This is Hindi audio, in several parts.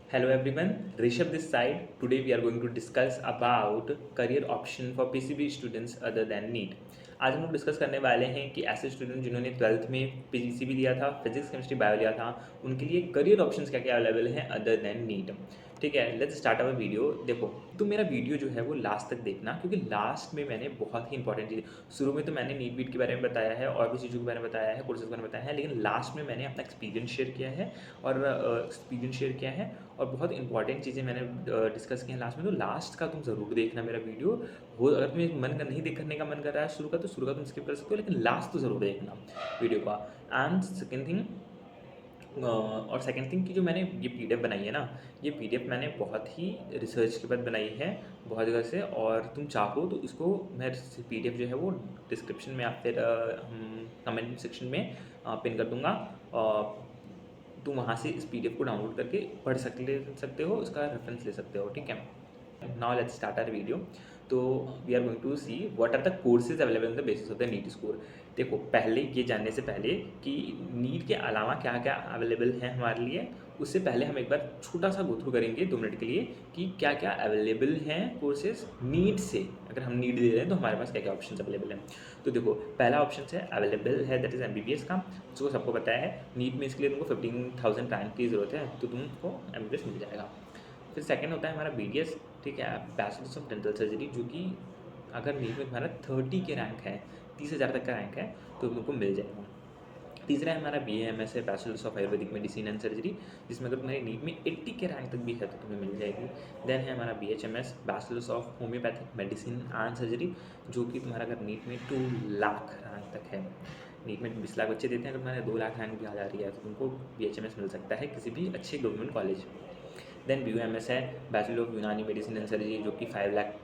Hello everyone, Rishabh this side. Today we are going to discuss about career option for PCB students other than NEET. आज हम लोग डिस्कस करने वाले हैं कि ऐसे स्टूडेंट जिन्होंने 12th में PCB लिया था, फिजिक्स केमिस्ट्री बायो लिया था, उनके लिए करियर ऑप्शंस क्या क्या अवेलेबल हैं अदर देन नीट। ठीक है, लेट्स स्टार्ट अवर वीडियो। देखो, तो मेरा वीडियो जो है वो लास्ट तक देखना, क्योंकि लास्ट में मैंने बहुत ही इंपॉर्टेंट चीज़, शुरू में तो मैंने नीट वीट के बारे में बताया है और भी चीज़ों के बारे में बताया है, कोर्सेज के बारे में बताया है, लेकिन लास्ट में मैंने अपना एक्सपीरियंस शेयर किया है और बहुत इंपॉर्टेंट चीज़ें मैंने डिस्कस की हैं लास्ट में। तो लास्ट का तुम ज़रूर देखना मेरा वीडियो। हो अगर तुम्हें मन कर नहीं देख करने का मन कर रहा है शुरू का, तो शुरू का तुम स्किप कर सकते हो, लेकिन लास्ट तो ज़रूर देखना वीडियो का। एंड सेकेंड थिंग, और सेकंड थिंग कि जो मैंने ये पीडीएफ बनाई है ना, ये पीडीएफ मैंने बहुत ही रिसर्च के बाद बनाई है, बहुत जगह से। और तुम चाहो तो इसको मैं पीडीएफ जो है वो डिस्क्रिप्शन में या फिर कमेंट सेक्शन में पिन कर दूंगा। तुम वहाँ से इस पीडीएफ को डाउनलोड करके पढ़ सकते हो, इसका रेफरेंस ले सकते हो। ठीक है, now let's start our video. तो we are going to see what are the courses available in the basis of the NEET score. देखो, पहले ये जानने से पहले कि नीट के अलावा क्या क्या अवेलेबल है हमारे लिए, उससे पहले हम एक बार छोटा सा गो थ्रू करेंगे 2 मिनट के लिए कि क्या क्या अवेलेबल हैं कोर्सेज नीट से। अगर हम नीट दे रहे हैं तो हमारे पास क्या क्या ऑप्शन अवेलेबल हैं। तो देखो, पहला ऑप्शन है अवेलेबल है, दैट इज़ एमबीबीएस का, जो सबको पता है। नीट में इसके लिए तुमको 15,000 रैंक की ज़रूरत है, तो तुमको एमबीबीएस मिल जाएगा। फिर सेकंड होता है हमारा बीडीएस। ठीक है, बैचलर्स ऑफ डेंटल सर्जरी, जो कि अगर नीट में तुम्हारा 30 के रैंक है, 30,000 तक का रैंक है, तो तुमको मिल जाएगा। तीसरा है हमारा BAMS है, bachelors of Ayurvedic medicine and surgery, जिसमें अगर तुम्हारी नीट में 80 के रैंक तक भी है तो तुम्हें मिल जाएगी। देन है हमारा BHMS, bachelors of homeopathic medicine and surgery, जो कि तुम्हारा अगर नीट में 2 लाख रैंक तक है। नीट में 20 लाख बच्चे देते हैं, अगर तुम्हारे 2 लाख रैंक भी आ जा रही है तो तुमको BHMS मिल सकता है किसी भी अच्छे गवर्नमेंट कॉलेज। देन BUMS है, बैचलर ऑफ यूनानी मेडिसिन एंड सर्जरी, जो कि 5 लाख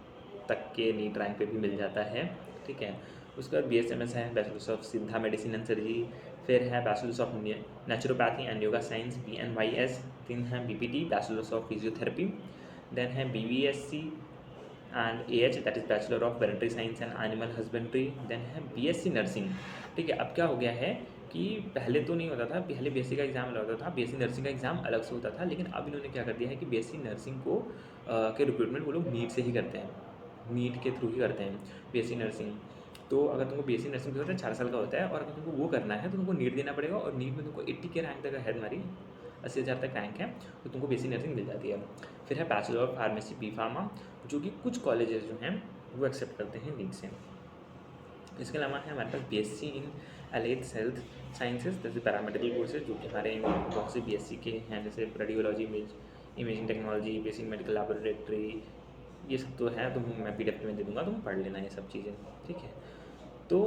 तक के नीट रैंक पे भी मिल जाता है। ठीक है, उसके बाद BSMS है, bachelors of Siddha medicine and surgery. फिर है bachelors of naturopathy and yoga science, BNYS। तीन है BPT, bachelors of physiotherapy. Then है BVSC and AH, that is bachelor of veterinary science and animal husbandry. Then है BSc नर्सिंग। ठीक है, अब क्या हो गया है कि पहले तो नहीं होता था, पहले BSc का एग्ज़ाम अलग होता था, BSc नर्सिंग का एग्ज़ाम अलग से होता था, लेकिन अब इन्होंने क्या कर दिया है कि BSc नर्सिंग को के रिक्रूटमेंट वो लोग नीट से ही करते हैं, नीट के थ्रू ही करते हैं BSc नर्सिंग। तो अगर तुमको BSc नर्सिंग होता है 4 साल का होता है, और अगर तुमको वो करना है तो तुमको नीट देना पड़ेगा, और नीट में तुमको 80 के रैंक तक है, तुम्हारी 80,000 तक रैंक है, तो तुमको BSc नर्सिंग मिल जाती है। फिर है bachelor of pharmacy B pharma, जो कि कुछ कॉलेजेस जो हैं वो एक्सेप्ट करते हैं नीट से। इसके अलावा है हमारे पास BSc इन एलाइड हेल्थ साइंसेज, जैसे पैरामेडिकल कोर्सेज, जो कि हमारे बहुत से BSc के हैं, जैसे radiology, imaging technology, basic medical laboratory, ये सब तो है। तो मैं PDF में दे दूँगा, तुम पढ़ लेना ये सब चीज़ें। ठीक है, तो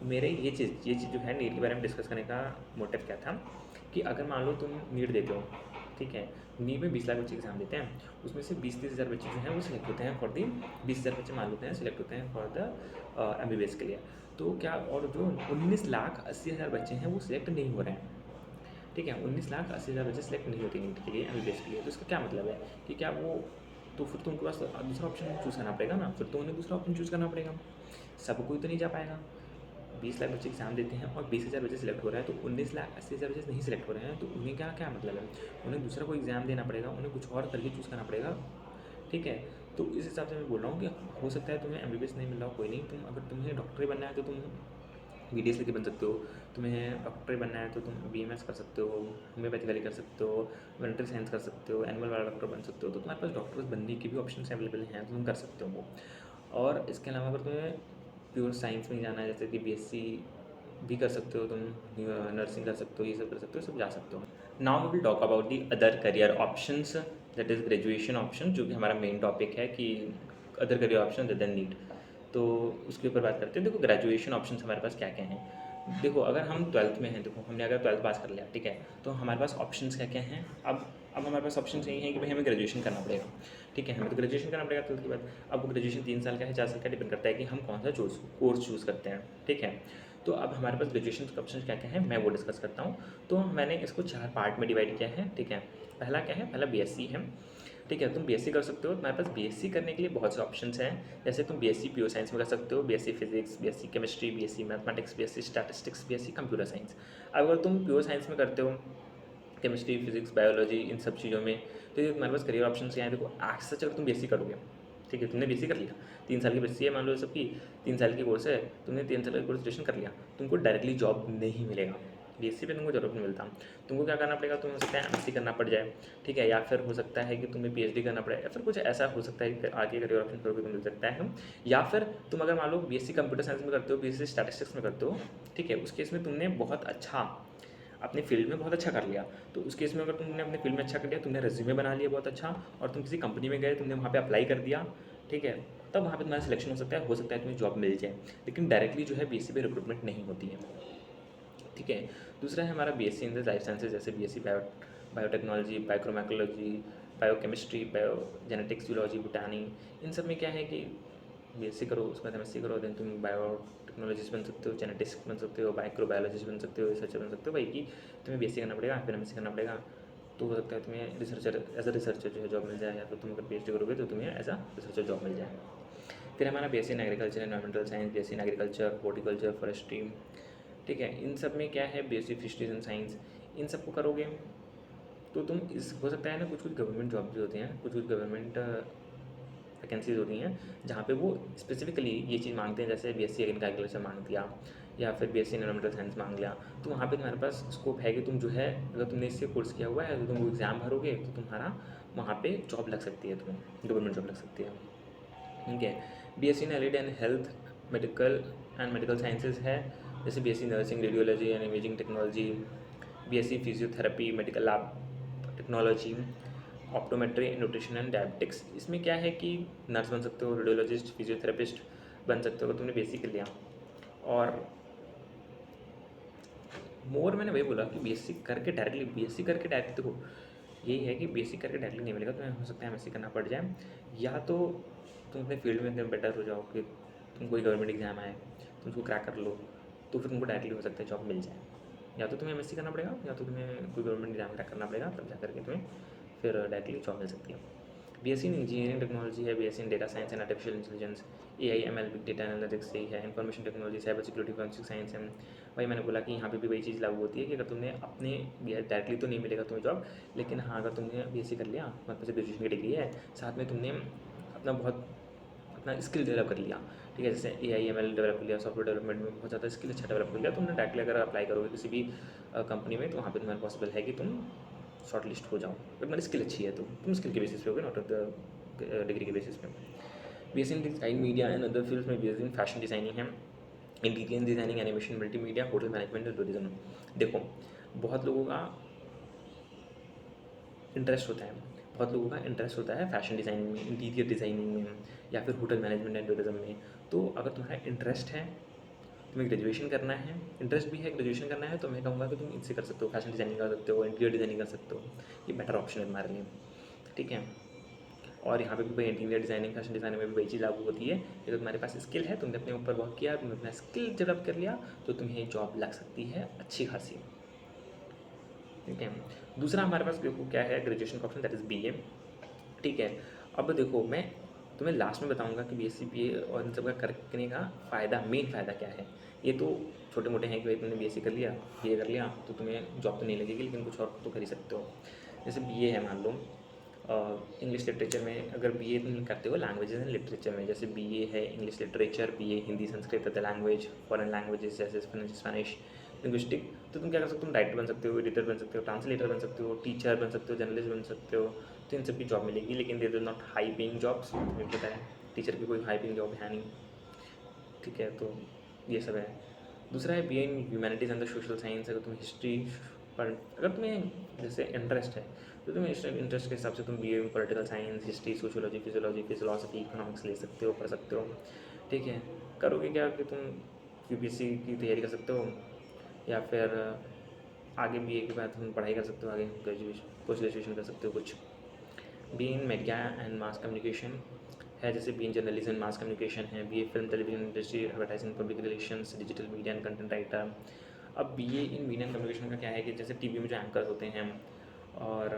मेरे ये चीज़ जो है नीट के बारे में डिस्कस करने का मोटिव क्या था कि अगर मान लो तुम नीट देते हो, ठीक है, नीट में 20 लाख बच्चे एग्जाम देते हैं, उसमें से 20-30 हज़ार बच्चे जो हैं वो सिलेक्ट होते हैं फॉर दी, 20 हज़ार बच्चे मान लेते हैं सिलेक्ट होते हैं फॉर द MBBS के लिए। तो क्या, और जो 19,80,000 बच्चे हैं वो सिलेक्ट नहीं हो रहे हैं। ठीक है, 19,80,000 बच्चे सिलेक्ट नहीं होते नीट के लिए, MBBS के लिए। तो इसका क्या मतलब है कि क्या वो, तो फिर तो उनके पास दूसरा ऑप्शन चूज़ करना पड़ेगा ना, फिर तो उन्हें दूसरा ऑप्शन चूज़ करना पड़ेगा। सब कोई तो नहीं जा पाएगा। 20 लाख बच्चे एग्जाम देते हैं और 20,000 बच्चे सिलेक्ट हो रहा है, तो 19,80,000 बच्चे नहीं सिलेक्ट हो रहे हैं, तो उन्हें क्या क्या मतलब है, उन्हें दूसरा कोई एग्ज़ाम देना पड़ेगा, उन्हें कुछ और करके चूज़ करना पड़ेगा। ठीक है, तो इस हिसाब से मैं बोल रहा हूँ कि हो सकता है तुम्हें MBBS नहीं मिल रहा हो, कोई नहीं, तुम अगर तुम्हें डॉक्टर ही बनना है तो तुम BDS लेके बन सकते हो, तुम्हें डॉक्टर बनना है तो तुम BMS कर सकते हो, होम्योपैथी वाली कर सकते हो, वेटरनरी साइंस कर सकते हो, एनिमल वाला डॉक्टर बन सकते हो, तो तुम्हारे पास डॉक्टर्स बनने के भी ऑप्शन अवेलेबल हैं, तो तुम कर सकते हो वो। और इसके अलावा अगर तुम्हें प्योर साइंस में जाना है, जैसे कि BSc भी कर सकते हो तुम, नर्सिंग कर सकते हो, ये सब कर सकते हो, सब जा सकते हो। Now we will talk about the other career options, that is graduation option, जो कि हमारा मेन टॉपिक है कि other career option other than NEET. तो उसके ऊपर बात करते हैं। देखो, ग्रेजुएशन ऑप्शंस हमारे पास क्या क्या हैं। देखो, अगर हम 12th में हैं, देखो हमने अगर 12th पास कर लिया, ठीक है, तो हमारे पास ऑप्शंस क्या क्या हैं। अब हमारे पास ऑप्शन यही है कि भाई हमें ग्रेजुएशन करना पड़ेगा। ठीक है, हमें तो ग्रेजुएशन करना पड़ेगा 12th के बाद। अब वो ग्रेजुएशन 3 साल का है, 4 साल का, डिपेंड करता है कि हम कौन सा कोर्स चूज़ करते हैं। ठीक है, तो अब हमारे पास ग्रेजुएशन के ऑप्शन क्या क्या हैं मैं वो डिस्कस करता हूँ। तो मैंने इसको 4 पार्ट में डिवाइड किया है। ठीक है, पहला क्या है, पहला BSc है। ठीक है, तुम BSc कर सकते हो, तुम्हारे पास BSc करने के लिए बहुत से ऑप्शंस हैं। जैसे तुम BSc प्योर साइंस में कर सकते हो, BSc physics, BSc chemistry, BSc mathematics, BSc statistics, BSc computer science. अगर तुम प्योर साइंस में करते हो, केमिस्ट्री, फिजिक्स, बायोलॉजी, इन सब चीज़ों में। तो ये तुम्हारे पास करियर ऑप्शन क्या है, देखो आज सच अगर तुम बीएससी करोगे, ठीक है, तुमने बीएससी कर लिया, 3 साल की बीएससी है मान लो सबकी, 3 साल की कोर्स है, तुमने 3 साल का कोर्स ग्रेजुएशन कर लिया, तुमको डायरेक्टली जॉब नहीं मिलेगा, बीएससी पे तुमको जॉब नहीं मिलता। तुमको क्या करना पड़ेगा, तुम्हें हो सकता है एमएससी करना पड़ जाए, ठीक है, या फिर हो सकता है कि तुम्हें पीएचडी करना पड़े, या फिर कुछ ऐसा हो सकता है कि आगे करियर ऑप्शन करोगे तो मिल सकता है। या फिर तुम अगर मान लो बीएससी कंप्यूटर साइंस में करते हो, बीएससी स्टैटिस्टिक्स में करते हो, ठीक है, उस केस में तुमने बहुत अच्छा अपने फील्ड में बहुत अच्छा कर लिया, तो उस केस में अगर तुमने अपने फील्ड में अच्छा कर लिया, तुमने रेज्यूमे बना लिया बहुत अच्छा, और तुम किसी कंपनी में गए, तुमने वहाँ पे अप्लाई कर दिया, ठीक है, तब वहाँ पे तुम्हारा सिलेक्शन हो सकता है तुम्हें जॉब मिल जाए, लेकिन डायरेक्टली जो है बीएससी पे रिक्रूटमेंट नहीं होती है, ठीक है। दूसरा है हमारा BSc in the life sciences, जैसे बीएससी बायोटेक्नोलॉजी, बायोक्रोमैकोलॉजी, बायोकेमिस्ट्री, बायोजेनेटिक्स, जूलॉजी, बोटानी, इन सब में क्या है कि बीएससी करो, उसके बाद एमएससी करो, देन तुम बायोटेक्नोलॉजिस्ट बन सकते हो, जेनेटिक्स बन सकते हो, माइक्रोबायोलॉजिस्ट बन सकते हो, रिसर्चर बन सकते हो, भाई कि तुम्हें बीएससी करना पड़ेगा, फिर एमएससी करना पड़ेगा, तो हो सकता है तुम्हें रिसर्चर एज अ रिसर्चर जो है जॉब मिल जाए, या फिर तुम अगर पीएचडी करोगे तो तुम्हें एज अ रिसर्चर जॉब मिल जाए। फिर हमारा BSc in agriculture, environmental science, BSc in agriculture, horticulture, forestry, ठीक है, इन सब में क्या है बीएससी फिशरीज एंड साइंस, इन सबको करोगे तो तुम इस हो सकता है ना, कुछ गवर्नमेंट जॉब भी होती हैं, कुछ गवर्नमेंट वैकेंसीज होती हैं जहाँ पे वो स्पेसिफिकली ये चीज़ मांगते हैं, जैसे बीएससी एग्रीकल्चर मांग दिया, या फिर बीएससी एनवायरमेंटल साइंस मांग लिया, तो वहाँ पे तुम्हारे पास स्कोप है कि तुम जो है, अगर तुमने इससे कोर्स किया हुआ है तो तुम वो एग्ज़ाम भरोगे तो तुम्हारा वहाँ पे जॉब लग सकती है, तुम्हें गवर्नमेंट जॉब लग सकती है, ठीक है। BSc in allied and health, medical sciences है, जैसे BSc nursing, radiology and imaging technology, BSc physiotherapy, medical lab technology, optometry, nutrition and diabetics. इसमें क्या है कि नर्स बन सकते हो, रेडियोलॉजिस्ट, फिजियोथेरेपिस्ट बन सकते हो, तुमने बेसिक कर लिया। और मोर मैंने वही बोला कि बीएससी करके डायरेक्ट देखो, यही है कि बीएससी करके डायरेक्टली नहीं मिलेगा, तुम्हें हो सकता है एमएससी करना पड़ जाए, या तो तुम अपने फील्ड में इतने बेटर हो जाओ कि तुम कोई गवर्नमेंट एग्जाम आए तुम उसको क्रैक कर लो, तो फिर तुमको डायरेक्टली हो सकता है जॉब मिल जाए, या तो तुम्हें एमएससी करना पड़ेगा, या तो तुम्हें कोई गवर्नमेंट एग्जाम क्रैक करना पड़ेगा, तब जा करके तुम्हें फिर डायरेक्टली जॉब मिल सकती है। बीएससी इन इंजीनियरिंग टेक्नोलॉजी है, BSc in data science and artificial intelligence, AI big data analytics सही है, information technology, cyber security, forensic science है। भाई मैंने बोला कि यहाँ पे भी वही चीज़ लागू होती है कि अगर तुमने अपने डायरेक्टली तो नहीं मिलेगा तुम्हें जॉब, लेकिन हाँ अगर तुमने बीएससी कर लिया, तुम्हारे पास ग्रेजुएशन की डिग्री है, साथ में तुमने अपना स्किल डेवलप कर लिया, ठीक है, जैसे एआई डेवलप कर लिया, सॉफ्टवेयर डेवलपमेंट में बहुत ज़्यादा स्किल अच्छा डेवलप कर लिया, तुमने डायरेक्टली अगर अप्लाई करोगे किसी भी कंपनी में, तो वहाँ पे तुम्हारा पॉसिबल है कि तुम शॉर्ट लिस्ट हो जाओ, अगर तुम्हारी स्किल अच्छी है तो तुम स्किल के बेसिस पे होगे, नॉट द डिग्री के बेसिस पे। BSc in design media and other fields में बीएससी इन फैशन डिज़ाइनिंग है, interior designing, animation, multimedia, hotel management, tourism. देखो बहुत लोगों का इंटरेस्ट होता है, फैशन डिज़ाइनिंग में, इंटीरियर डिज़ाइनिंग में, या फिर होटल मैनेजमेंट एंड टूरिज्म में। तो अगर तुम्हारा इंटरेस्ट है, तुम्हें ग्रेजुएशन करना है, इंटरेस्ट भी है ग्रेजुएशन करना है, तो मैं कहूँगा कि तुम इनसे कर सकते हो, फैशन डिज़ाइनिंग कर सकते हो, इंटीरियर डिज़ाइनिंग कर सकते हो, ये बेटर ऑप्शन है तुम्हारे लिए, ठीक है। और यहाँ पे भी भाई इंटीरियर डिज़ाइनिंग, फैशन डिज़ाइनिंग में भी वही चीज़ लागू होती है कि अगर तुम्हारे पास स्किल है, तुमने अपने ऊपर वर्क किया, तुमने अपना स्किल डेवलप कर लिया, तो तुम्हें जॉब लग सकती है अच्छी खासी, ठीक है। दूसरा हमारे पास देखो क्या है ग्रेजुएशन का ऑप्शन, दैट इज़ बीए, ठीक है। अब देखो मैं तुम्हें लास्ट में बताऊंगा कि बीएससी बीए और इन सब का करने का फ़ायदा, मेन फ़ायदा क्या है। ये तो छोटे मोटे हैं कि भाई तुमने बीएससी कर लिया, बीए कर लिया, तो तुम्हें जॉब तो नहीं लगेगी, लेकिन कुछ और तो कर ही सकते हो। जैसे बीए है मान लो इंग्लिश लिटरेचर में, अगर बीए तुम करते हो लैंग्वेजेस एंड लिटरेचर में, जैसे बीए है English literature, BA Hindi Sanskrit other language, foreign languages जैसे स्पेनिश, लिंग्विस्टिक, तो तुम क्या कर सकते हो, तुम राइटर बन सकते हो, एडिटर बन सकते हो, ट्रांसलेटर बन सकते हो, टीचर बन सकते हो, जर्नलिस्ट बन सकते हो, तो इन सब की जॉब मिलेगी, लेकिन they are not high paying jobs, तुम्हें पता है टीचर की कोई हाई पेइंग जॉब है नहीं, ठीक है। तो ये सब है। दूसरा है be in humanities and the social science, अगर तुम्हें हिस्ट्री पर अगर तुम्हें जैसे इंटरेस्ट है, तो तुम्हें इंटरेस्ट के हिसाब से तुम B A political science, history, sociology, physiology, philosophy, economics ले सकते हो, पढ़ सकते हो, ठीक है। करोगे क्या कि तुम यूपीएससी की तैयारी कर सकते हो, या फिर आगे बीए के बाद तुम पढ़ाई कर सकते हो, आगे ग्रेजुएशन पोस्ट ग्रेजुएशन कर सकते हो कुछ। B in media and mass communication है, जैसे B in journalism and mass communication है, B A film television industry, advertising, public relations, digital media and content writer. अब B A in media and communication का क्या है कि जैसे टीवी में जो एंकर्स होते हैं, और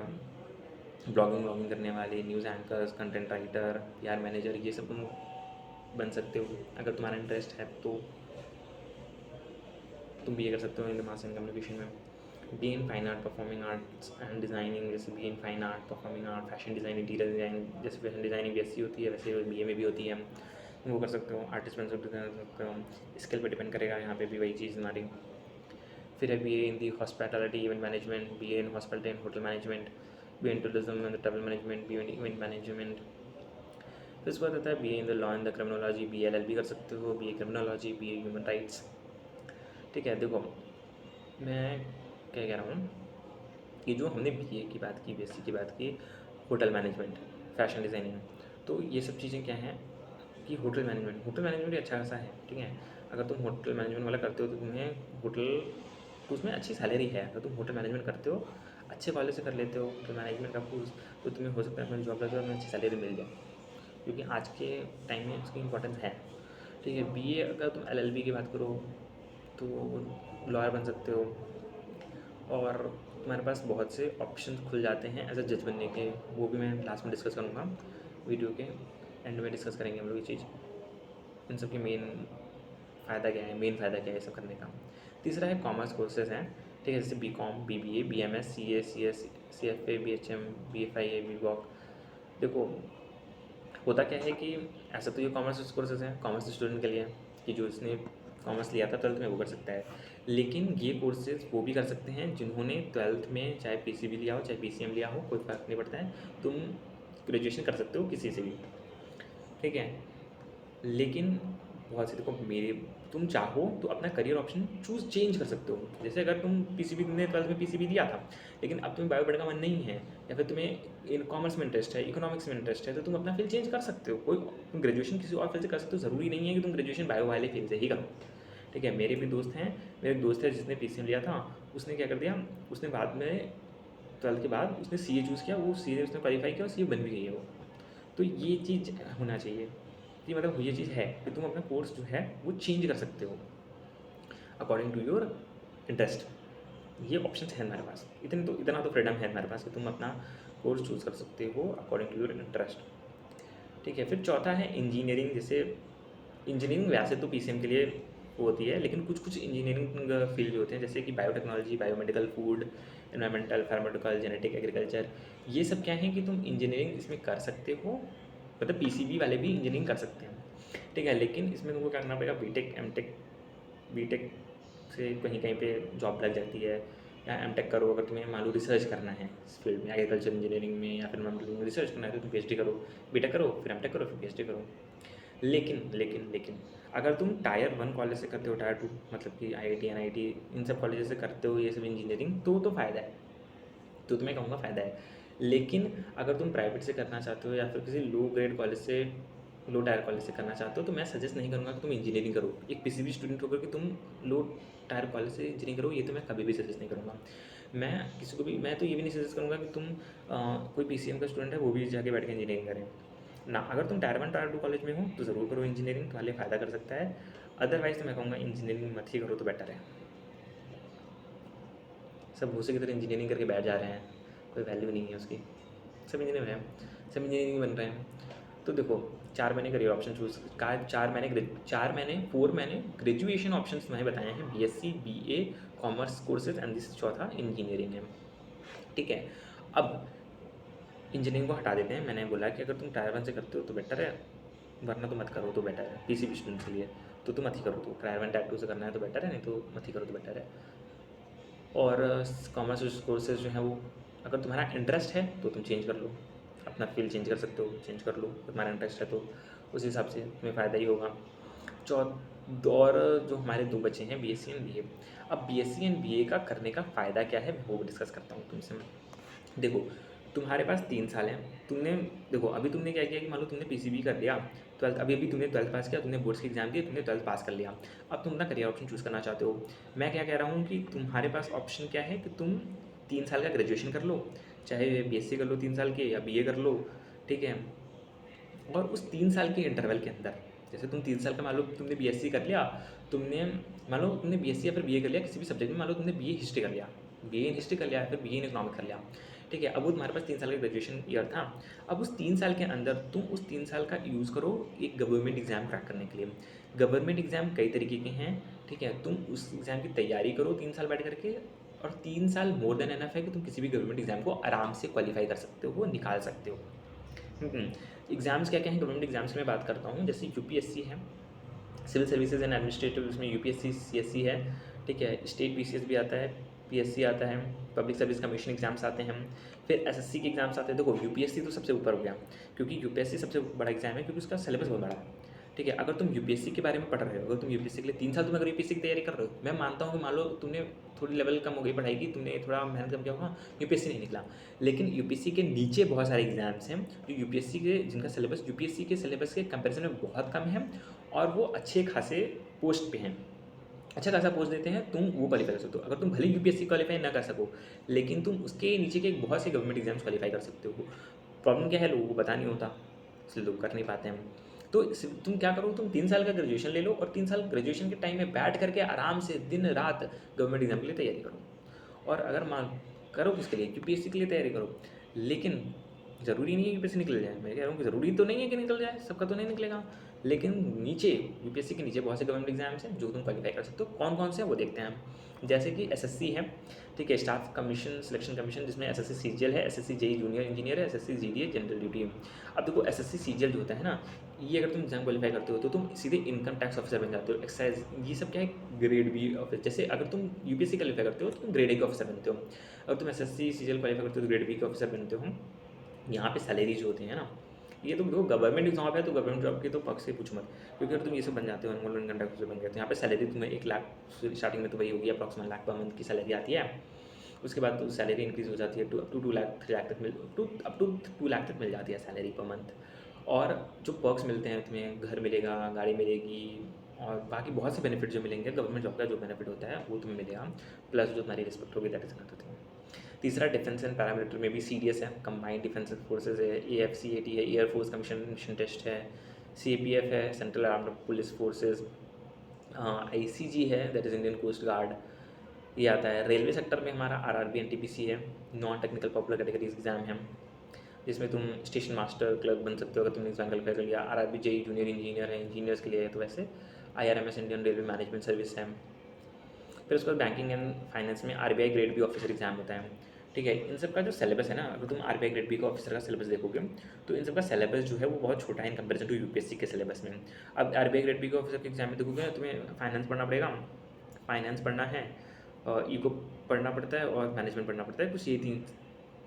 ब्लॉगिंग करने वाले, news anchors, content writer, PR manager, ये सब तुम बन सकते हो, अगर तुम्हारा इंटरेस्ट है तो तुम बी ए कर सकते हो इन मास एंड कम्युनिकेशन में। B in fine art, performing arts and designing, जैसे B in fine art, performing art, fashion design, interior design, जैसे फैशन डिज़ाइनिंग BSc होती है वैसे BA में भी होती है, वो कर सकते हो। आर्टिस्ट बन सकते हो, स्किल पर डिपेंड करेगा, यहाँ पे भी वही चीज़ हमारी। फिर है BA in the hospitality event management, BA in hospitality and hotel management, BA in tourism and travel management, BA in event management. फिर उसके बाद आता है BA in the law and the criminology, BA LLB कर सकते हो, BA criminology, BA human rights. ठीक है, देखो मैं क्या कह रहा हूँ कि जो हमने BA की बात की, BSc की बात की, होटल मैनेजमेंट, फैशन डिज़ाइनिंग, तो ये सब चीज़ें क्या हैं कि होटल मैनेजमेंट भी अच्छा खासा है। ठीक है, अगर तुम होटल मैनेजमेंट वाला करते हो तो तुम्हें होटल, तो उसमें अच्छी सैलरी है। अगर तुम होटल मैनेजमेंट करते हो, अच्छे कॉलेज से कर लेते हो होटल मैनेजमेंट का कोर्स, तो तुम्हें हो सकता है अपनी जॉब लगे और तुम्हें अच्छी सैलरी मिल जाए, क्योंकि आज के टाइम में उसकी इंपॉर्टेंस है। ठीक है, BA अगर तुम LLB की बात करो तो लॉयर बन सकते हो, और तुम्हारे पास बहुत से ऑप्शन खुल जाते हैं एज अ जज बनने के। वो भी मैं लास्ट में डिस्कस करूँगा, वीडियो के एंड में डिस्कस करेंगे हम लोग ये चीज़, इन सब की मेन फ़ायदा क्या है, ये सब करने का। तीसरा है कॉमर्स कोर्सेज हैं। ठीक है, जैसे BCom, BBA, BMS, CA, CS, CFA, BHM, BFIA, BVOC। देखो होता क्या है कि ऐसा तो ये कॉमर्स कोर्सेज हैं कॉमर्स स्टूडेंट के लिए, कि जो इसने कॉमर्स लिया था 12th में वो कर सकता है, लेकिन ये कोर्सेज वो भी कर सकते हैं जिन्होंने 12th में चाहे PCB लिया हो चाहे PCM लिया हो, कोई फ़र्क नहीं पड़ता है, तुम ग्रेजुएशन कर सकते हो किसी से भी। ठीक है, लेकिन बहुत से देखो मेरे, तुम चाहो तो अपना करियर ऑप्शन चेंज कर सकते हो। जैसे अगर तुम PCB, तुमने 12th में PCB दिया था, लेकिन अब तुम्हें बायो पढ़ने का मन नहीं है, या फिर तुम्हें इन कॉमर्स में इंटरेस्ट है, इकोनॉमिक्स में इंटरेस्ट है, तो तुम अपना फील्ड चेंज कर सकते हो। तुम ग्रेजुएशन किसी और फील्ड से कर सकते हो, ज़रूरी नहीं है कि तुम ग्रेजुएशन बायो वाले फील्ड से ही करो। ठीक है, मेरे भी दोस्त हैं, मेरे एक दोस्त है जिसने PCM लिया था, उसने क्या कर दिया, उसने बाद में 12th के बाद उसने CA चूज़ किया, वो CA उसने क्वालीफाई किया और CA बन भी गई है वो। तो ये चीज़ होना चाहिए कि मतलब ये चीज़ है कि तुम अपना कोर्स जो है वो चेंज कर सकते हो अकॉर्डिंग टू योर इंटरेस्ट। ये ऑप्शन है हमारे पास, इतना तो फ्रीडम है हमारे पास कि तुम अपना कोर्स चूज़ कर सकते हो अकॉर्डिंग टू योर इंटरेस्ट। ठीक है, फिर चौथा है इंजीनियरिंग। जैसे इंजीनियरिंग वैसे तो PCM के लिए होती है, लेकिन कुछ इंजीनियरिंग फील्ड जो होते हैं, जैसे कि biotechnology, biomedical, food, environmental, pharmaceutical, genetic, agriculture, ये सब क्या है कि तुम इंजीनियरिंग इसमें कर सकते हो, मतलब PCB वाले भी इंजीनियरिंग कर सकते हैं। ठीक है, लेकिन इसमें तुमको क्या करना पड़ेगा, BTech, MTech, BTech से कहीं कहीं पे जॉब लग जाती है, या MTech करो अगर तुम्हें मान लो रिसर्च करना है इस फील्ड में, एग्रीकल्चर इंजीनियरिंग में या फिर में रिसर्च करना है तो तुम PhD करो, BTech करो, फिर MTech करो, फिर PhD करो। लेकिन अगर तुम टायर 1 कॉलेज से करते हो, टायर 2 मतलब कि IIT, NIT, इन सब कॉलेज से करते हो ये सब इंजीनियरिंग, तो फ़ायदा है, तो तुम्हें कहूँगा फ़ायदा है। लेकिन अगर तुम प्राइवेट से करना चाहते हो या फिर किसी लो ग्रेड कॉलेज से, लो टायर कॉलेज से करना चाहते हो, तो मैं सजेस्ट नहीं करूँगा कि तुम इंजीनियरिंग करो। एक PCB स्टूडेंट होकर कि तुम लो टायर कॉलेज से इंजीनियरिंग करो, ये तो मैं कभी भी सजेस्ट नहीं करूँगा। मैं किसी को भी, मैं तो ये भी नहीं सजेस्ट करूँगा कि तुम कोई PCM का स्टूडेंट है वो भी जाके बैठ के इंजीनियरिंग करें ना। अगर तुम टायर 1 टायर 2 कॉलेज में हो तो ज़रूर करो इंजीनियरिंग, तुम्हारे लिए फ़ायदा कर सकता है। अदरवाइज़ तो मैं कहूँगा इंजीनियरिंग मत ही करो तो बेटर है। सब भूसे की तरह इंजीनियरिंग करके बैठ जा रहे हैं, कोई वैल्यू नहीं है उसकी। सब इंजीनियर हैं, सब इंजीनियरिंग बन रहे हैं। तो देखो 4 मैंने करियर ऑप्शन चूज़ का, 4 मैंने ग्रेजुएशन ऑप्शन तुम्हें बताए हैं, BSc, BA, commerce courses and this चौथा इंजीनियरिंग है। ठीक है, अब इंजीनियरिंग को हटा देते हैं। मैंने बोला कि अगर तुम टायर 1 से करते हो तो बेटर है, वरना तो मत करो तो बेटर है। PCB स्टूडेंट के लिए तो मत ही करो, तो टायर 1 टायर 2 से करना है तो बेटर है, नहीं तो मत ही करो तो बेटर है। और कॉमर्स कोर्सेज जो हैं वो, अगर तुम्हारा इंटरेस्ट है तो तुम चेंज कर लो, अपना फील्ड चेंज कर सकते हो, चेंज कर लो, तुम्हारा इंटरेस्ट है तो उस हिसाब से तुम्हें फ़ायदा ही होगा। और जो हमारे 2 बचे हैं BSc एंड BA। अब BSc एंड BA का करने का फ़ायदा क्या है वो डिस्कस करता हूँ तुमसे मैं। देखो तुम्हारे पास 3 साल हैं, तुमने देखो अभी तुमने क्या किया कि मान लो तुमने PCB कर लिया, 12th अभी तुमने 12th पास किया, तुमने बोर्ड्स के एग्जाम दिए, तुमने 12th पास कर लिया। अब तुम अपना करियर ऑप्शन चूज़ करना चाहते हो। मैं क्या कह रहा हूँ कि तुम्हारे पास ऑप्शन क्या है कि तुम 3 साल का ग्रेजुएशन कर लो, चाहे BSc कर लो 3 साल के या BA कर लो। ठीक है, और उस 3 साल के इंटरवल के अंदर, जैसे तुम 3 साल का मान लो तुमने BSc कर लिया, तुमने मान लो तुमने BSc या फिर BA कर लिया किसी भी सब्जेक्ट में, मान लो तुमने BA हिस्ट्री कर लिया, BA इन हिस्ट्री कर लिया या फिर BA इन इकोनॉमिक्स कर लिया। ठीक है, अब वो तुम्हारे पास 3 साल का ग्रेजुएशन ईयर था। अब उस 3 साल के अंदर तुम उस 3 साल का यूज़ करो एक गवर्नमेंट एग्ज़ाम क्रैक करने के लिए। गवर्नमेंट एग्ज़ाम कई तरीके के हैं। ठीक है, तुम उस एग्ज़ाम की तैयारी करो 3 साल बैठ करके, और 3 साल मोर देन एनफ है कि तुम किसी भी गवर्नमेंट एग्जाम को आराम से क्वालिफाई कर सकते हो, निकाल सकते हो। एग्जाम्स क्या क्या हैं गवर्नमेंट एग्जाम्स में बात करता हूँ। जैसे यूपीएससी है, सिविल सर्विसेज एंड एडमिनिस्ट्रेटिव, उसमें यूपीएससी सीएससी है, ठीक है। स्टेट पीसीएस भी आता है, पीएससी आता है, पब्लिक सर्विस कमीशन एग्जाम्स आते हैं, फिर एसएससी के एग्जाम्स आते हैं। देखो यूपीएससी तो सबसे ऊपर हो गया, क्योंकि यूपीएससी सबसे बड़ा एग्जाम है, क्योंकि उसका सिलेबस बहुत बड़ा है, ठीक है। अगर तुम यूपीएससी के बारे में पढ़ रहे हो, अगर तुम यूपीएससी के लिए 3 साल तुम अगर यूपीएससी की तैयारी कर रहे हो, मैं मानता हूँ कि मान लो तुमने थोड़ी लेवल कम हो गई पढ़ाई की, तुमने थोड़ा मेहनत कम किया होगा, यूपीएससी नहीं निकला। लेकिन यूपीएससी के नीचे बहुत सारे एग्जाम्स हैं जो यूपीएससी के, जिनका सिलेबस यूपीएससी के सिलेबस के कंपैरिजन में बहुत कम है, और वो अच्छे खासे पोस्ट पे हैं, अच्छा खासा पोस्ट देते हैं, तुम वो क्वालिफाई कर सकते हो। अगर तुम भले यूपीएससी क्वालिफाई ना कर सको, लेकिन तुम उसके नीचे के बहुत से गवर्नमेंट एग्जाम्स क्वालिफाई कर सकते हो। प्रॉब्लम क्या है, लोगों को पता नहीं होता, इसलिए लोग कर नहीं पाते हैं। तो तुम क्या करो, तुम 3 साल का ग्रेजुएशन ले लो, और 3 साल ग्रेजुएशन के टाइम में बैठ करके आराम से दिन रात गवर्नमेंट एग्जाम के लिए तैयारी करो। और अगर मान करो किसके लिए, यूपीएससी के लिए तैयारी करो, लेकिन ज़रूरी नहीं है यूपीएससी निकल जाए। मैं कह रहा हूँ कि ज़रूरी तो नहीं है कि निकल जाए, सबका तो नहीं निकलेगा, लेकिन नीचे यूपीएससी के नीचे बहुत से गवर्नमेंट एग्जाम्स हैं जो तुम क्वालिफाई कर सकते हो। कौन कौन से हैं वो देखते हैं हम। जैसे कि एसएससी है, ठीक है, स्टाफ कमीशन सिलेक्शन कमीशन, जिसमें एसएससी सीजीएल है, एसएससी जेई जूनियर इंजीनियर है, एसएससी जीडीए जनरल ड्यूटी है। अब देखो एसएससी सीजीएल जो होता है ना, ये अगर तुम एग्जाम क्वालिफाई करते हो तो तुम सीधे इनकम टैक्स ऑफिसर बन जाते हो। एक्साइज, ये सब क्या है, ग्रेड बी ऑफिसर। जैसे अगर तुम यूपीएससी क्वालिफाई करते हो तो तुम ग्रेड ए के ऑफिसर बनते हो, अगर तुम एसएससी सीजीएल क्वालिफाई करते हो तो ग्रेड बी के ऑफिसर बनते हो। यहाँ पे सैलरी जो होती है ना, ये तो देखो गवर्नमेंट जॉब है, तो गवर्नमेंट जॉब की तो पक्ष से पूछ मत, क्योंकि अगर तुम ये सब बन जाते हो, एनुअल इनकम टैक्स बन गए, तो यहाँ पे सैलरी तुम्हें 1 लाख स्टार्टिंग में तो वही होगी, अप्रॉक्सीमेट लाख पर मंथ की सैलरी आती है। उसके बाद तो सैलरी इंक्रीज़ हो जाती है अप टू 2 लाख 3 लाख तक अप टू 2 लाख तक मिल जाती है सैलरी पर मंथ। और जो पर्क्स मिलते हैं, तुम्हें घर मिलेगा, गाड़ी मिलेगी, और बाकी बहुत से बेनिफिट जो मिलेंगे, गवर्नमेंट जॉब का जो बेनिफिट होता है वो तुम्हें मिलेगा, प्लस जो तुम्हारी रिस्पेक्ट होगी, दैट इज अनदर थिंग। तीसरा डिफेंस एंड पैरामिलिट्री में भी सीडीएस है, कंबाइंड डिफेंस फोर्सेज है, एएफसीएटी है, एयरफोर्स कमीशन मिशन टेस्ट है, सीएपीएफ है, central armed police forces, ICG है, that is Indian coast guard, ये आता है। रेलवे सेक्टर में हमारा आरआरबी एनटीपीसी है, non technical popular categories exam है, जिसमें तुम स्टेशन मास्टर क्लर्क बन सकते हो अगर तुमने एग्जाम क्वालिफाई कर लिया। आरआरबी जेई जूनियर इंजीनियर है, इंजीनियर्स के लिए है, तो वैसे IRMS Indian railway management service है। फिर उसके बाद बैंकिंग एंड फाइनेंस में RBI grade B officer exam होता है, ठीक है। इन सब का जो सिलेबस है ना, अगर तुम आरबीआई ग्रेड बी का ऑफिसर का सिलेबस देखोगे, तो इन सब का सिलेबस जो है वो बहुत छोटा है इन कंपेरिजन टू यूपीएससी के सिलेबस में। अब आरबीआई ग्रेड बी के ऑफिसर के एग्जाम में देखोगे, तुम्हें फाइनेंस पढ़ना पड़ेगा, फाइनेंस पढ़ना है, इको पढ़ना पड़ता है, और मैनेजमेंट पढ़ना पड़ता है। कुछ ये तीन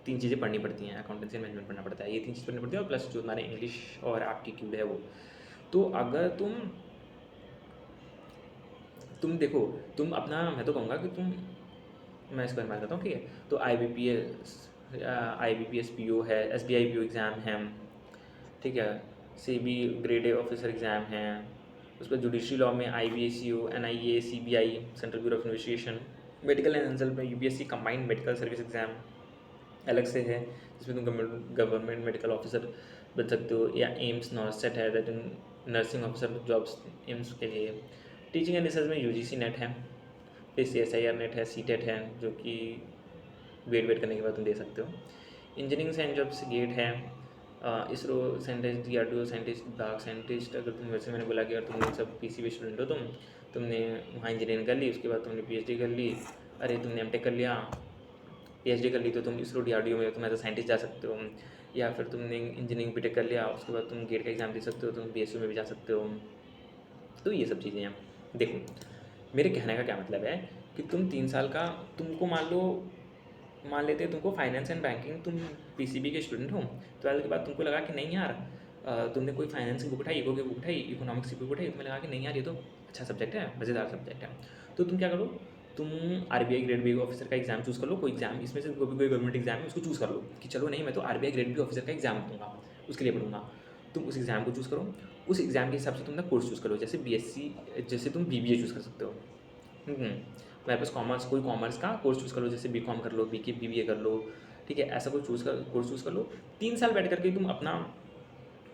तीन चीज़ें पढ़नी पड़ती हैं, अकाउंटेंसी मैनेजमेंट पढ़ना पड़ता है, ये 3 चीज़ पढ़नी पड़ती है, और प्लस जो हमारे इंग्लिश और एप्टीट्यूड है वो। तो अगर तुम देखो, तुम अपना, मैं तो कहूँगा कि मैं इसको बात करता हूँ, ठीक है। तो I B P S P O है, S B I P O exam है, ठीक है, C B grade A officer exam है। उसके बाद जुडिशरी लॉ में I B A C O, N I A, C B I, central bureau of investigation. Medical and एंसल में UPSC combined medical service exam अलग से है, जिसमें तुम गवर्नमेंट मेडिकल ऑफिसर बन सकते हो, या एम्स नॉर्सेट है, that in nursing officer jobs AIIMS के लिए। टीचिंग एंड रिसर्च में यूजीसी नेट है, फिर CSIR नेट है, सी टेट है, जो कि वेट करने के बाद तुम दे सकते हो। इंजीनियरिंग साइंस जॉब्स गेट है, इसरो साइंटिस्ट, DRDO साइंटिस्ट, बाग साइंटिस्ट। अगर तुम, वैसे मैंने बोला कि अगर तुम सब PCB स्टूडेंट हो, तुमने वहाँ इंजीनियरिंग कर ली, उसके बाद तुमने PhD कर ली, अरे तुमने एमटेक कर लिया, PhD कर ली, तो तुम इसरो DRDO में तुम एज अ साइंटिस्ट जा सकते हो। या फिर तुमने इंजीनियरिंग बीटेक कर लिया, उसके बाद तुम गेट का एग्ज़ाम दे सकते हो, तुम PSU में भी जा सकते हो। तो ये सब चीज़ें हैं। देखो, मेरे कहने का क्या मतलब है कि तुम 3 साल का, तुमको मान लेते हैं तुमको फाइनेंस एंड बैंकिंग, तुम पीसीबी के स्टूडेंट हो, 12th के बाद तुमको लगा कि नहीं यार, तुमने कोई फाइनेंस की बुक उठाई, इको की बुक उठाई, इकोनॉमिक्स की बुक उठाई, तुम्हें लगा कि नहीं यार ये तो अच्छा सब्जेक्ट है, मज़ेदार सब्जेक्ट है, तो तुम क्या करो, तुम आरबीआई ग्रेड बी ऑफिसर का एग्जाम चूज़ कर लो। कोई एग्जाम इसमें से कोई गवर्नमेंट एग्जाम है, उसको चूज़ कर लो कि चलो नहीं, मैं तो आरबीआई ग्रेड बी ऑफिसर का एग्जाम दूंगा, उसके लिए पढ़ूंगा। तुम उस एग्ज़ाम को चूज़ करो, उस एग्ज़ाम के हिसाब से तुम ना कोर्स चूज़ करो। जैसे बीएससी, जैसे तुम बीबीए चूज़ कर सकते हो। मेरे पास कॉमर्स, कोई कॉमर्स का कोर्स चूज़ कर लो, जैसे बीकॉम कर लो, बीबीए कर लो, ठीक है, ऐसा कोई कोर्स चूज़ कर लो। 3 साल बैठ करके तुम अपना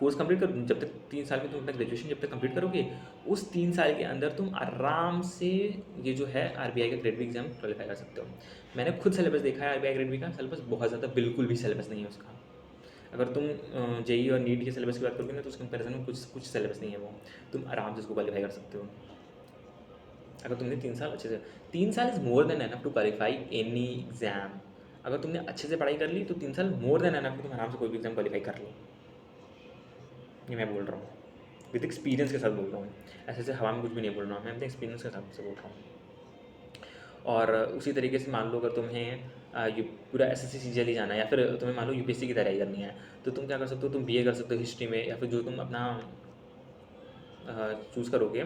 कोर्स कंप्लीट कर, जब तक 3 साल में तुम अपना ग्रेजुएशन जब तक कंप्लीट करोगे, उस 3 साल के अंदर तुम आराम से ये जो है आरबीआई का ग्रेड बी एग्जाम क्वालिफाई कर सकते हो। मैंने खुद सिलेबस देखा है आरबीआई ग्रेड बी का, सिलेबस बहुत ज़्यादा बिल्कुल भी सिलेबस नहीं है उसका। अगर तुम जेई और नीट के सिलेबस की बात करोगे ना, तो उस कंपेरिजन में कुछ सिलेबस नहीं है वो, तुम आराम से उसको क्वालिफाई कर सकते हो। अगर तुमने 3 साल अच्छे से 3 साल is more than enough to qualify any exam. अगर तुमने अच्छे से पढ़ाई कर ली तो 3 साल मोर देन एनफ, तुम आराम से कोई भी एग्ज़ाम क्वालिफाई कर लो। ये मैं बोल रहा हूँ, विद एक्सपीरियंस के साथ बोल रहा हूँ, ऐसे ऐसे हवा में कुछ भी नहीं बोल रहा हूँ, मैं अपने एक्सपीरियंस के हिसाब से बोल रहा हूँ। और उसी तरीके से मान लो अगर तुम्हें ये पूरा एसएससी सीजीएल ही जाना है, या फिर तुम्हें मान लो यूपीएससी की तैयारी करनी है, तो तुम क्या कर सकते हो, तुम बीए कर सकते हो हिस्ट्री में, या फिर जो तुम अपना चूज़ करोगे।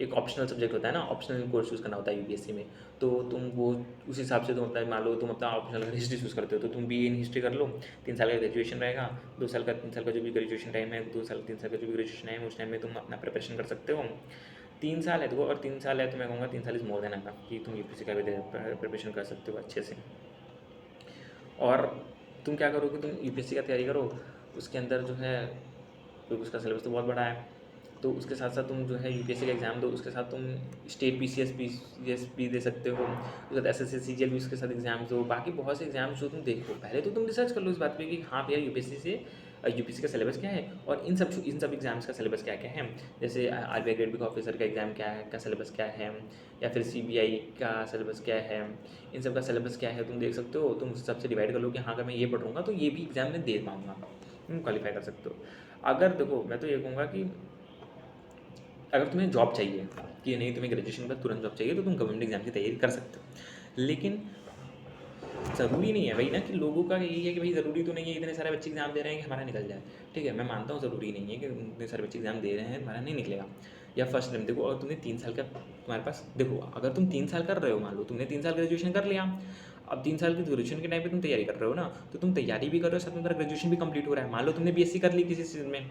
एक ऑप्शनल सब्जेक्ट होता है ना, ऑप्शनल कोर्स चूज़ करना होता है यूपीएससी में, तो तुम वो उस हिसाब से तुम अपना मान लो तुम अपना ऑप्शनल अगर हिस्ट्री चूज़ करते हो तो तुम बीए इन हिस्ट्री कर लो। 3 साल का ग्रेजुएशन रहेगा, 2 साल का 3 साल का जो भी ग्रेजुएशन टाइम है, 2 साल 3 साल का जो भी ग्रेजुएशन टाइम है, उस टाइम में तुम अपना प्रिपरेशन कर सकते हो। 3 साल है देखो, और 3 साल है तो मैं कहूँगा 3 साल इज़ मोर देन एनफ कि तुम यूपीएससी का भी प्रिपरेशन कर सकते हो अच्छे से। और तुम क्या करोगे, तुम यूपीएससी का तैयारी करो, उसके अंदर जो है क्योंकि उसका सिलेबस तो बहुत बड़ा है, तो उसके साथ साथ तुम जो है यूपीएससी का एग्ज़ाम दो, उसके साथ तुम स्टेट पीसीएस पीसीएस भी दे सकते हो, उसके साथ एसएससी सीजीएल भी उसके साथ एग्जाम दो, बाकी बहुत से एग्जाम्स जो तुम देखो। पहले तो तुम रिसर्च कर लो इस बात पे कि हाँ भैया यूपीएससी का सिलेबस क्या है, और इन सब एग्जाम्स का सिलेबस क्या क्या है। जैसे आरबीआई ग्रेड बी ऑफिसर का एग्ज़ाम क्या है, का सिलेबस क्या है, या फिर सीबीआई का सिलेबस क्या है, इन सब का सिलेबस क्या है तुम देख सकते हो। तुम उस हिसाब से डिवाइड कर लो कि हाँ अगर मैं ये पढ़ूंगा तो ये भी एग्ज़ाम में दे पाऊँगा, तुम क्वालिफाई कर सकते हो। अगर देखो मैं तो ये कहूँगा कि अगर तुम्हें जॉब चाहिए कि नहीं, तुम्हें ग्रेजुएशन के बाद तुरंत जॉब चाहिए, तो तुम गवर्नमेंट एग्जाम की तैयारी कर सकते हो। लेकिन ज़रूरी नहीं है वही ना, कि लोगों का यही है कि भाई ज़रूरी तो नहीं है इतने सारे बच्चे एग्जाम दे रहे हैं कि हमारा निकल जाए। ठीक है, मैं मानता हूँ ज़रूरी नहीं है कि इतने सारे बच्चे एग्जाम दे रहे हैं हमारा नहीं निकलेगा। या फर्स्ट टाइम देखो, और तुमने 3 साल का तुम्हारे पास देखो, अगर तुम 3 साल कर रहे हो, मान लो तुमने 3 साल ग्रेजुएशन कर लिया, अब 3 साल की ग्रेजुएशन के टाइम पे तुम तैयारी कर रहे हो ना, तो तुम तैयारी भी कर रहे हो, साथ में तुम्हारा ग्रेजुएशन भी कंप्लीट हो रहा है। मान लो तुमने बीएससी कर ली किसी चीज़ में,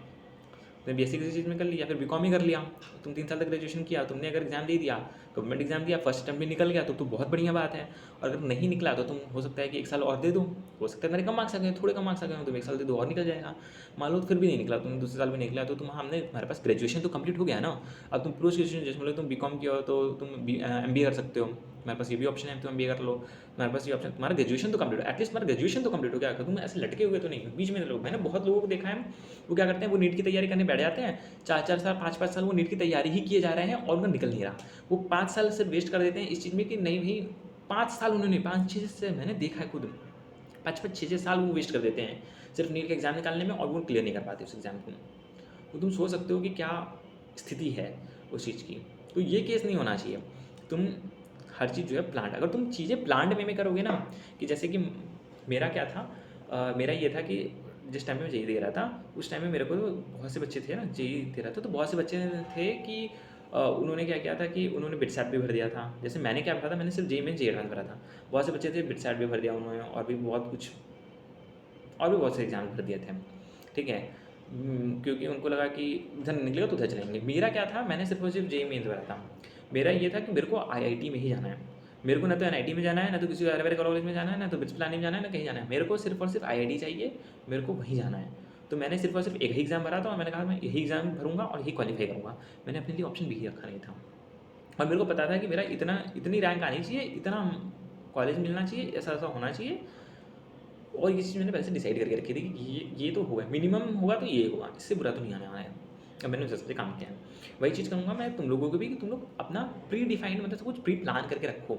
तुमने बीएससी किसी चीज़ में कर लिया, फिर बीकॉम ही कर लिया, तुम 3 साल तक ग्रेजुएशन किया, तुमने अगर एग्जाम दे दिया, गवर्नमेंट एग्जाम दिया, फर्स्ट अटेम्प्ट भी निकल गया, तो बहुत बढ़िया बात है। और अगर नहीं निकला तो तुम हो सकता है कि 1 साल और दे दो, हो सकता है मेरे कम मार्क्स आ गए, थोड़े कम मार्क्स आ गए, तुम 1 साल दे दो और निकल जाएगा। मान लो फिर भी नहीं निकला, तुमने दूसरे साल भी नहीं निकला, तो हमने तुम्हारे पास ग्रेजुएशन तो कंप्लीट हो गया ना। अब तुम पोस्ट ग्रेजुएशन जैसे मतलब तुम बीकॉम किया हो तो तुम एमबीए कर सकते हो, तुम्हारे पास ये भी ऑप्शन है, तुम एमबीए कर लो, तुम्हारे पास ये ऑप्शन, तुम्हारा ग्रेजुएशन तो कंप्लीट हो, एटलीस्ट तुम्हारा ग्रेजुएशन तो कंप्लीट हो गया, तुम ऐसे लटके हुए तो नहीं बीच में लोग। मैंने बहुत लोगों को देखा है, वो क्या करते हैं, वो नीट की तैयारी करने बैठ जाते हैं, 4 साल 5 साल वो नीट की तैयारी ही किए जा रहे हैं और उनका निकल नहीं रहा। वो 5 साल से वेस्ट कर देते हैं इस चीज़ में कि नहीं भाई 5 साल उन्होंने 5-6 से मैंने देखा है खुद, 5-5 6-6 साल वो वेस्ट कर देते हैं सिर्फ नीट का एग्ज़ाम निकालने में, और वो क्लियर नहीं कर पाते उस एग्ज़ाम को। तो तुम सोच सकते हो कि क्या स्थिति है उस चीज़ की। तो ये केस नहीं होना चाहिए। तुम हर चीज़ जो है प्लान्ड, अगर तुम चीज़ें प्लान्ड वे में करोगे ना, कि जैसे कि मेरा क्या था, मेरा ये था कि जिस टाइम में मैं जेईई दे रहा था, उस टाइम में मेरे को बहुत से बच्चे थे ना, जेईई दे रहा था तो बहुत से बच्चे थे कि उन्होंने क्या किया था कि उन्होंने बिटसैट भी भर दिया था। जैसे मैंने क्या भरा था, मैंने सिर्फ जेईई में जेईई एडवांस भरा था। बहुत से बच्चे थे बिटसैट भी भर दिया उन्होंने, और भी बहुत कुछ और भी बहुत से एग्जाम भर दिए थे। ठीक है, क्योंकि उनको लगा कि इधर निकलेगा तो उधर चलेंगे। मेरा क्या था, मैंने सिर्फ और सिर्फ जेईई मेंस भरा था। मेरा ये था कि मेरे को आईआईटी में ही जाना है, मेरे को ना तो एनआईटी में जाना है, ना तो किसी अदर कॉलेज में जाना है, ना तो बिट्स प्लानिंग में जाना है, ना कहीं जाना है, मेरे को सिर्फ और सिर्फ आईआईटी चाहिए, मेरे को वहीं जाना है। तो मैंने सिर्फ और सिर्फ एक ही एग्ज़ाम भरा था, और मैंने कहा मैं यही एग्ज़ाम भरूंगा और यही क्वालिफाई करूँगा। मैंने अपने लिए ऑप्शन भी ही रखा नहीं था, और मेरे को पता था कि मेरा इतनी रैंक आनी चाहिए, इतना कॉलेज मिलना चाहिए, ऐसा ऐसा होना चाहिए। और ये चीज़ मैंने पहले से डिसाइड करके रखी थी कि ये तो होगा, मिनिमम होगा तो ये होगा, इससे बुरा तो नहीं आने वाला है। अब मैंने उस हिसाब से काम किया है। वही चीज़ करूँगा मैं तुम लोगों को भी, कि तुम लोग अपना प्री डिफाइंड मतलब सब कुछ प्री प्लान करके रखो,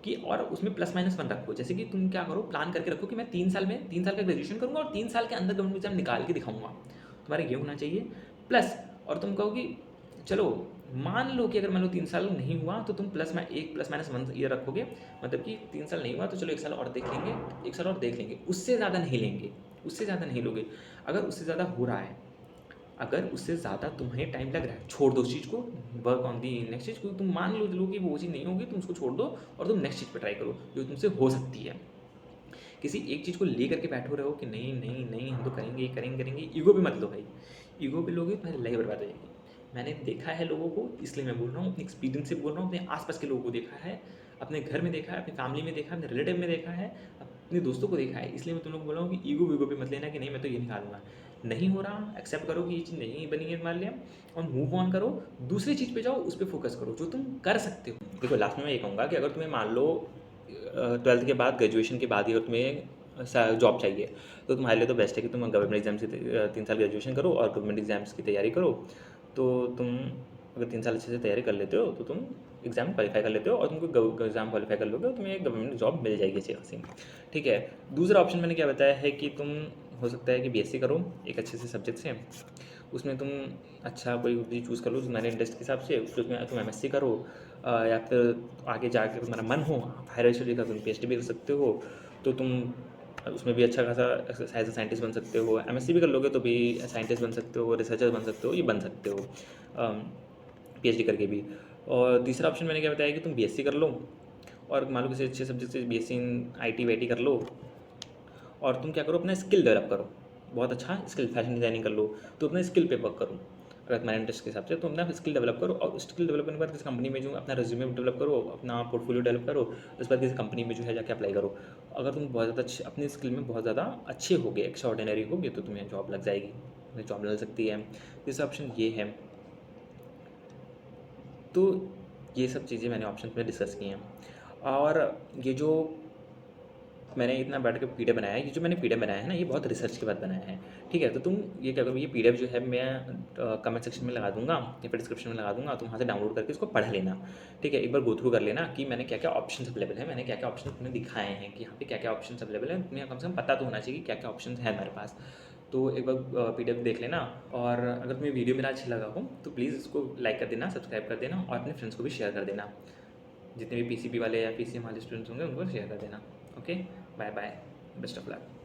कि और उसमें प्लस माइनस वन रखो। जैसे कि तुम क्या करो, प्लान करके रखो कि मैं 3 साल का ग्रेजुएशन करूँगा और 3 साल के अंदर गवर्नमेंट एग्जाम निकाल के दिखाऊंगा, तुम्हारा ये होना चाहिए। प्लस और तुम कहो कि चलो मान लो कि अगर मान लो 3 साल नहीं हुआ तो तुम प्लस माइनस वन ईयर रखोगे, मतलब कि 3 साल नहीं हुआ तो चलो 1 साल और देख लेंगे, 1 साल और देख लेंगे, उससे ज़्यादा नहीं लेंगे, उससे ज़्यादा नहीं लोगे। अगर उससे ज़्यादा हो रहा है, अगर उससे ज़्यादा तुम्हें टाइम लग रहा है, छोड़ दो उस चीज़ को, वर्क ऑन दी नेक्स्ट चीज़ को। तुम मान लो चलो कि वो चीज़ नहीं होगी, तुम उसको छोड़ दो और तुम नेक्स्ट चीज़ पर ट्राई करो जो तुमसे हो सकती है। किसी एक चीज़ को ले करके बैठो रहो कि नहीं नहीं नहीं हम तो करेंगे करेंगे करेंगे, ईगो भी मत लो भाई, ईगो भी लोगे तुम्हारी लाइफ बर्बाद हो जाएगी। मैंने देखा है लोगों को, इसलिए मैं बोल रहा हूँ, अपने एक्सपीरियंस से बोल रहा हूँ, अपने आसपास के लोगों को देखा है, अपने घर में देखा है, अपनी फैमिली में देखा है, अपने रिलेटिव में देखा है, अपने दोस्तों को देखा है। इसलिए मैं तुम लोग को बोल रहा हूँ कि ईगो वीगो पे मत लेना कि नहीं मैं तो ये निकालूंगा। नहीं हो रहा, एक्सेप्ट करो कि ये चीज़ नहीं बनी है तुम्हारे लिए, और मूव ऑन करो, दूसरी चीज़ पे जाओ, उस पर फोकस करो जो तुम कर सकते हो। देखो लास्ट में मैं ये कहूँगा कि अगर तुम्हें मान लो 12th के बाद, ग्रेजुएशन के बाद ही अगर तुम्हें जॉब चाहिए, तो तुम्हारे लिए तो बेस्ट है कि तुम गवर्नमेंट एग्जाम से 3 साल ग्रेजुएशन करो और गवर्नमेंट एग्जाम्स की तैयारी करो। तो तुम अगर 3 साल अच्छे से तैयारी कर लेते हो तो तुम एग्ज़ाम क्वालिफाई कर लेते हो और तुमको एग्ज़ाम क्वालिफाई कर लोगे तो तुम्हें एक गवर्नमेंट जॉब मिल जाएगी अच्छी खासी। ठीक है, दूसरा ऑप्शन मैंने क्या बताया है कि तुम हो सकता है कि बीएससी करो एक अच्छे से सब्जेक्ट से, उसमें तुम अच्छा कोई भी चूज़ कर लो तुम्हारे इंटरेस्ट के हिसाब से, फिर उसमें तुम एमएससी करो, या फिर आगे जाकर तुम्हारा मन हो हायर स्टडी का तुम पीएचडी भी कर सकते हो, तो तुम उसमें भी अच्छा खासा एज अ साइंटिस्ट बन सकते हो। एमएससी भी कर लोगे तो भी साइंटिस्ट बन सकते हो, रिसर्चर बन सकते हो, ये बन सकते हो पीएचडी करके भी। और तीसरा ऑप्शन मैंने क्या बताया कि तुम बीएससी कर लो और मान लो किसी अच्छे सब्जेक्ट से बीएससी इन आईटी वाईटी कर लो और तुम क्या करो अपना स्किल डेवलप करो, बहुत अच्छा स्किल फैशन डिज़ाइनिंग कर लो, तो अपने स्किल पे वर्क करो अगर तुम्हारे इंटरेस्ट के हिसाब से, तो अपना स्किल डेवलप करो और स्किल डेवलप करने के बाद किसी कंपनी में जो अपना रिज्यूमे डेवलप करो, अपना पोर्टफोलियो डेवलप करो, उसके बाद किसी कंपनी में जो है जाके अप्लाई करो। अगर तुम बहुत ज़्यादा अच्छे अपनी स्किल में बहुत ज़्यादा अच्छे होगे, एक्स्ट्रा ऑर्डिनरी होगे, तो तुम्हें जॉब लग जाएगी, तुम्हें जॉब मिल सकती है। तीसरा ऑप्शन ये है। तो ये सब चीज़ें मैंने ऑप्शन में डिस्कस की हैं और ये जो मैंने इतना बैठ के पीडीएफ बनाया है, ये जो मैंने पीडीएफ बनाया है ना, ये बहुत रिसर्च के बाद बनाया है। ठीक है, तो तुम ये क्या करो, ये पीडीएफ जो है मैं कमेंट सेक्शन में लगा दूंगा या फिर डिस्क्रिप्शन में लगा दूंगा, तुम वहाँ से डाउनलोड करके इसको पढ़ लेना। ठीक है, एक बार गो थ्रू कर लेना कि मैंने क्या क्या ऑप्शन अवेलेबल है, मैंने क्या क्या ऑप्शन तुम्हें दिखाए हैं कि यहाँ पे क्या क्या ऑप्शन अवेलेबल है, तुम्हें कम से कम पता तो होना चाहिए कि क्या क्या ऑप्शन है हमारे पास। तो एक बार पीडीएफ देख लेना और अगर तुम्हें वीडियो मेरा अच्छा लगा हो तो प्लीज़ इसको लाइक कर देना, सब्सक्राइब कर देना और अपने फ्रेंड्स को भी शेयर कर देना। जितने भी पीसीबी वाले या पीसीएम वाले स्टूडेंट्स होंगे उनको शेयर कर देना। Okay, bye bye, best of luck.